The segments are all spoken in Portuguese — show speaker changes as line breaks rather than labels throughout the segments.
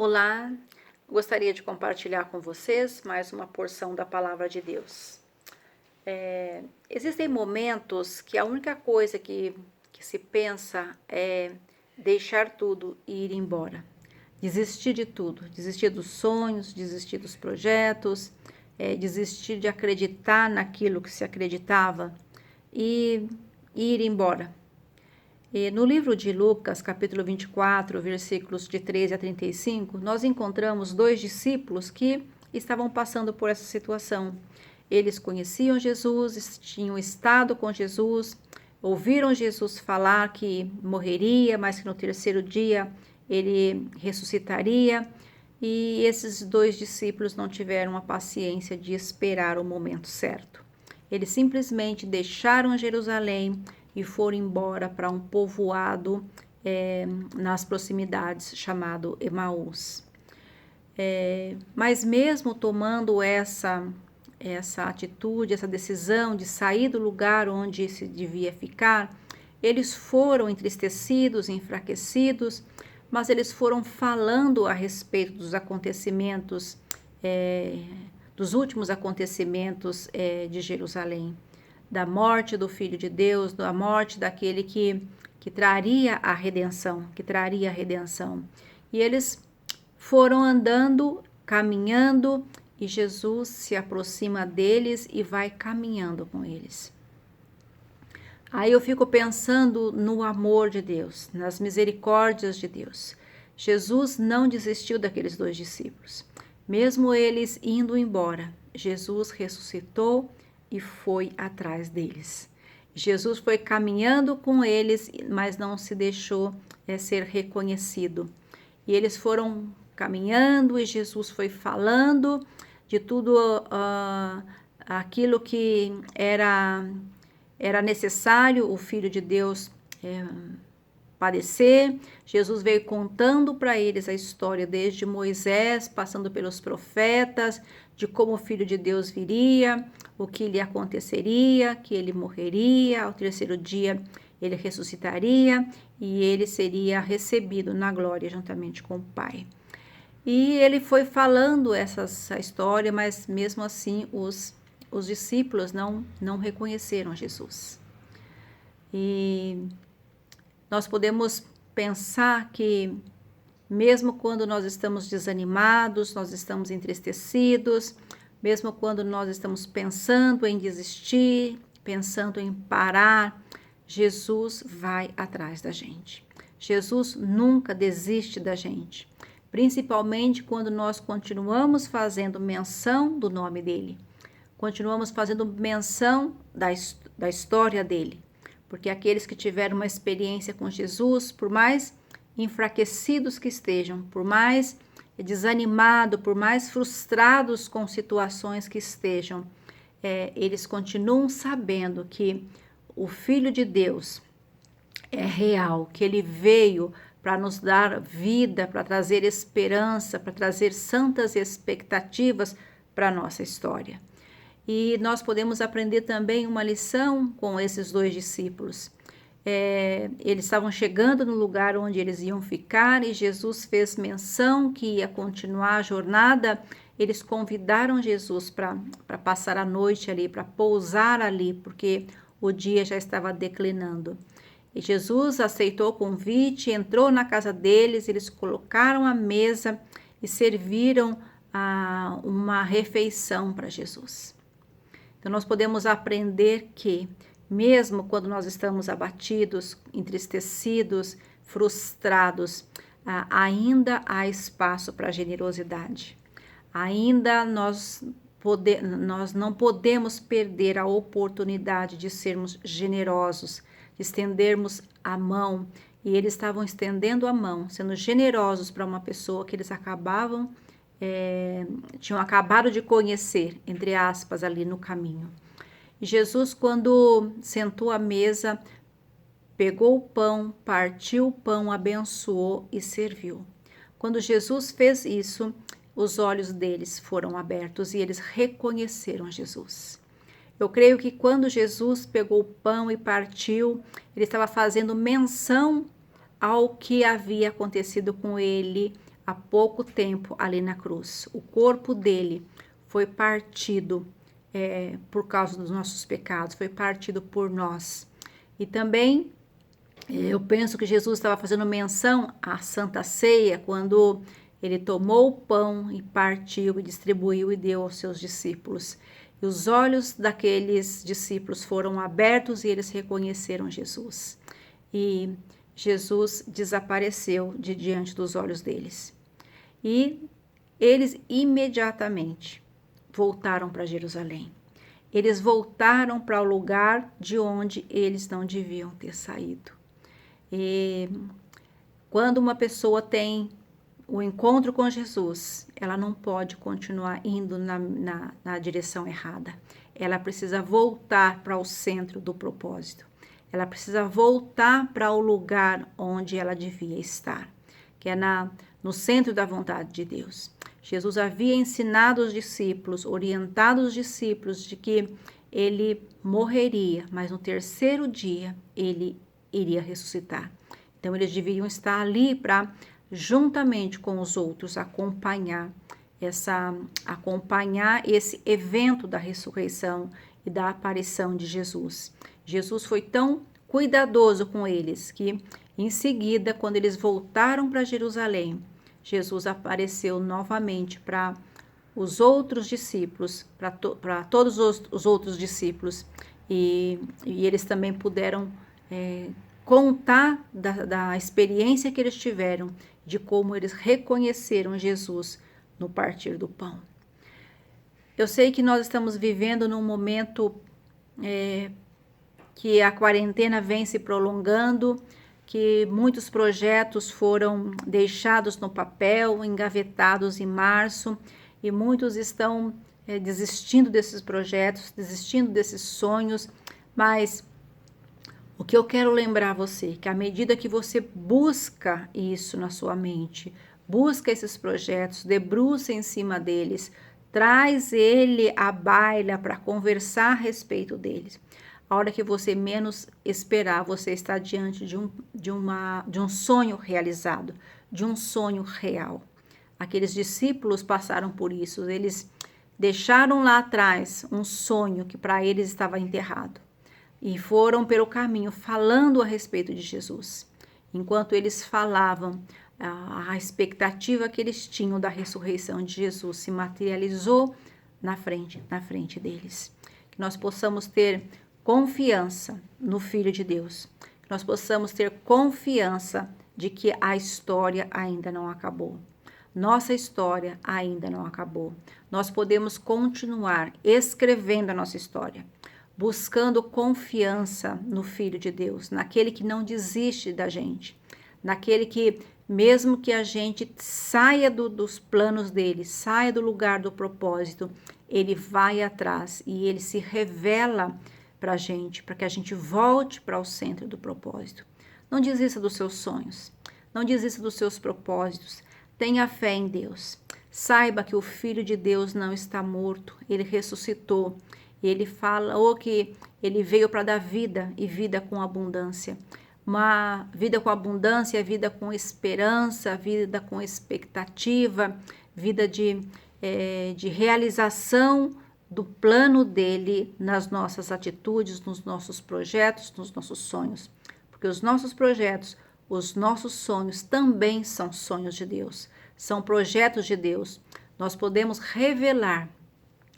Olá, gostaria de compartilhar com vocês mais uma porção da Palavra de Deus. Existem momentos que a única coisa que se pensa é deixar tudo e ir embora. Desistir de tudo, desistir dos sonhos, desistir dos projetos, desistir de acreditar naquilo que se acreditava e ir embora. E no livro de Lucas, capítulo 24, versículos de 13 a 35, nós encontramos dois discípulos que estavam passando por essa situação. Eles conheciam Jesus, tinham estado com Jesus, ouviram Jesus falar que morreria, mas que no terceiro dia ele ressuscitaria. E esses dois discípulos não tiveram a paciência de esperar o momento certo. Eles simplesmente deixaram Jerusalém e foram embora para um povoado nas proximidades chamado Emaús. Mas mesmo tomando essa atitude, essa decisão de sair do lugar onde se devia ficar, eles foram entristecidos, enfraquecidos, mas eles foram falando a respeito dos acontecimentos, dos últimos acontecimentos de Jerusalém, da morte do Filho de Deus, da morte daquele que traria a redenção, E eles foram andando, caminhando, e Jesus se aproxima deles e vai caminhando com eles. Aí eu fico pensando no amor de Deus, nas misericórdias de Deus. Jesus não desistiu daqueles dois discípulos. Mesmo eles indo embora, Jesus ressuscitou e foi atrás deles. Jesus foi caminhando com eles, mas não se deixou ser reconhecido. E eles foram caminhando e Jesus foi falando de tudo aquilo que era necessário o Filho de Deus padecer. Jesus veio contando para eles a história desde Moisés, passando pelos profetas, de como o Filho de Deus viria, o que lhe aconteceria, que ele morreria, ao terceiro dia ele ressuscitaria e ele seria recebido na glória juntamente com o Pai. E ele foi falando essa história, mas mesmo assim os discípulos não reconheceram Jesus. E nós podemos pensar que mesmo quando nós estamos desanimados, nós estamos entristecidos, mesmo quando nós estamos pensando em desistir, pensando em parar, Jesus vai atrás da gente. Jesus nunca desiste da gente, principalmente quando nós continuamos fazendo menção do nome dele, continuamos fazendo menção da história dele, porque aqueles que tiveram uma experiência com Jesus, por mais enfraquecidos que estejam, por mais desanimados, por mais frustrados com situações que estejam, eles continuam sabendo que o Filho de Deus é real, que ele veio para nos dar vida, para trazer esperança, para trazer santas expectativas para a nossa história. E nós podemos aprender também uma lição com esses dois discípulos. Eles estavam chegando no lugar onde eles iam ficar e Jesus fez menção que ia continuar a jornada. Eles convidaram Jesus para passar a noite ali, para pousar ali, porque o dia já estava declinando. E Jesus aceitou o convite, entrou na casa deles, eles colocaram a mesa e serviram uma refeição para Jesus. Então nós podemos aprender que mesmo quando nós estamos abatidos, entristecidos, frustrados, ainda há espaço para generosidade. Ainda nós não podemos perder a oportunidade de sermos generosos, de estendermos a mão. E eles estavam estendendo a mão, sendo generosos para uma pessoa que eles tinham acabado de conhecer, entre aspas, ali no caminho. E Jesus, quando sentou à mesa, pegou o pão, partiu o pão, abençoou e serviu. Quando Jesus fez isso, os olhos deles foram abertos e eles reconheceram Jesus. Eu creio que quando Jesus pegou o pão e partiu, ele estava fazendo menção ao que havia acontecido com ele há pouco tempo ali na cruz. O corpo dele foi partido por causa dos nossos pecados, foi partido por nós. E também eu penso que Jesus estava fazendo menção à Santa Ceia quando ele tomou o pão e partiu e distribuiu e deu aos seus discípulos. E os olhos daqueles discípulos foram abertos e eles reconheceram Jesus. E Jesus desapareceu de diante dos olhos deles. E eles imediatamente voltaram para Jerusalém. Eles voltaram para o lugar de onde eles não deviam ter saído. E quando uma pessoa tem o encontro com Jesus, ela não pode continuar indo na direção errada. Ela precisa voltar para o centro do propósito. Ela precisa voltar para o lugar onde ela devia estar, que é no centro da vontade de Deus. Jesus havia ensinado os discípulos, orientado os discípulos de que ele morreria, mas no terceiro dia ele iria ressuscitar. Então eles deveriam estar ali para, juntamente com os outros, acompanhar esse evento da ressurreição e da aparição de Jesus. Jesus foi tão cuidadoso com eles que, em seguida, quando eles voltaram para Jerusalém, Jesus apareceu novamente para os outros discípulos, para todos os outros discípulos, e eles também puderam contar da experiência que eles tiveram, de como eles reconheceram Jesus no partir do pão. Eu sei que nós estamos vivendo num momento que a quarentena vem se prolongando, que muitos projetos foram deixados no papel, engavetados em março, e muitos estão desistindo desses projetos, desistindo desses sonhos, mas o que eu quero lembrar você, que à medida que você busca isso na sua mente, busca esses projetos, debruça em cima deles, traz ele à baila para conversar a respeito deles. A hora que você menos esperar, você está diante de um sonho realizado, de um sonho real. Aqueles discípulos passaram por isso, eles deixaram lá atrás um sonho que para eles estava enterrado. E foram pelo caminho falando a respeito de Jesus. Enquanto eles falavam, a expectativa que eles tinham da ressurreição de Jesus se materializou na frente deles. Que nós possamos ter confiança no Filho de Deus. Que nós possamos ter confiança de que a história ainda não acabou. Nossa história ainda não acabou. Nós podemos continuar escrevendo a nossa história, buscando confiança no Filho de Deus, naquele que não desiste da gente, naquele que, mesmo que a gente saia dos planos dele, saia do lugar do propósito, ele vai atrás e ele se revela para a gente, para que a gente volte para o centro do propósito. Não desista dos seus sonhos, não desista dos seus propósitos, tenha fé em Deus. Saiba que o Filho de Deus não está morto, ele ressuscitou. Ele falou que ele veio para dar vida e vida com abundância. Uma vida com abundância, vida com esperança, vida com expectativa, vida de realização do plano dele nas nossas atitudes, nos nossos projetos, nos nossos sonhos. Porque os nossos projetos, os nossos sonhos também são sonhos de Deus, são projetos de Deus. Nós podemos revelar,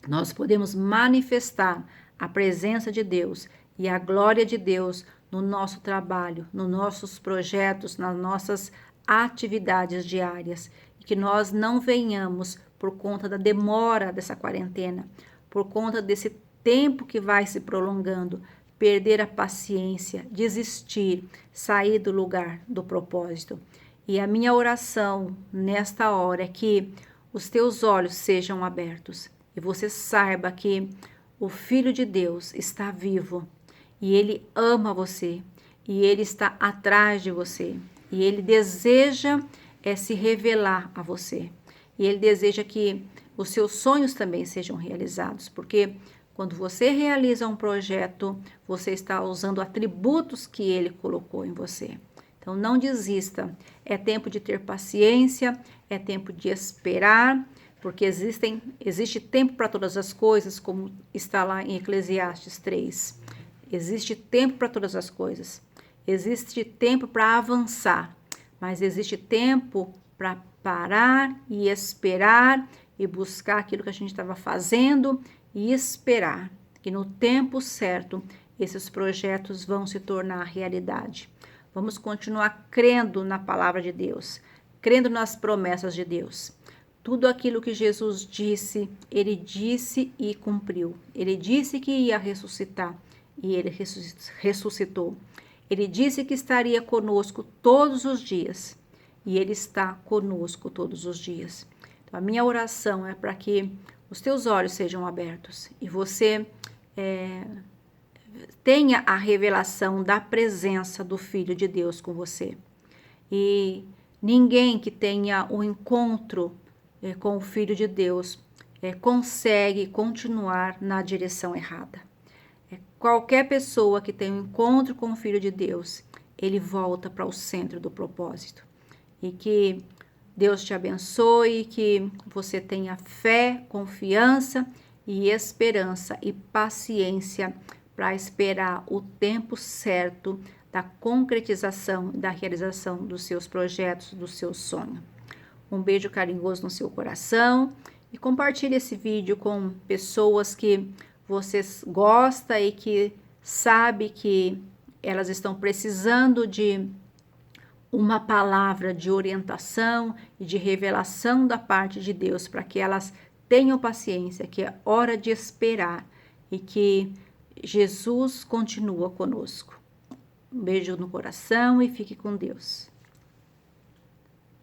nós podemos manifestar a presença de Deus e a glória de Deus no nosso trabalho, nos nossos projetos, nas nossas atividades diárias. E que nós não venhamos, por conta da demora dessa quarentena, por conta desse tempo que vai se prolongando, perder a paciência, desistir, sair do lugar do propósito. E a minha oração nesta hora é que os teus olhos sejam abertos e você saiba que o Filho de Deus está vivo e ele ama você e ele está atrás de você e ele deseja se revelar a você e ele deseja que os seus sonhos também sejam realizados, porque quando você realiza um projeto, você está usando atributos que ele colocou em você. Então, não desista. É tempo de ter paciência, é tempo de esperar, porque existe tempo para todas as coisas, como está lá em Eclesiastes 3. Existe tempo para todas as coisas. Existe tempo para avançar, mas existe tempo para parar e esperar e buscar aquilo que a gente estava fazendo e esperar que no tempo certo esses projetos vão se tornar realidade. Vamos continuar crendo na palavra de Deus, crendo nas promessas de Deus. Tudo aquilo que Jesus disse, ele disse e cumpriu. Ele disse que ia ressuscitar e ele ressuscitou. Ele disse que estaria conosco todos os dias e ele está conosco todos os dias. Então, a minha oração é para que os teus olhos sejam abertos e você tenha a revelação da presença do Filho de Deus com você. E ninguém que tenha um encontro com o Filho de Deus consegue continuar na direção errada. Qualquer pessoa que tem um encontro com o Filho de Deus, ele volta para o centro do propósito. E que Deus te abençoe, que você tenha fé, confiança e esperança e paciência para esperar o tempo certo da concretização, da realização dos seus projetos, do seu sonho. Um beijo carinhoso no seu coração e compartilhe esse vídeo com pessoas que você gosta e que sabe que elas estão precisando de uma palavra de orientação e de revelação da parte de Deus para que elas tenham paciência, que é hora de esperar e que Jesus continua conosco. Um beijo no coração e fique com Deus.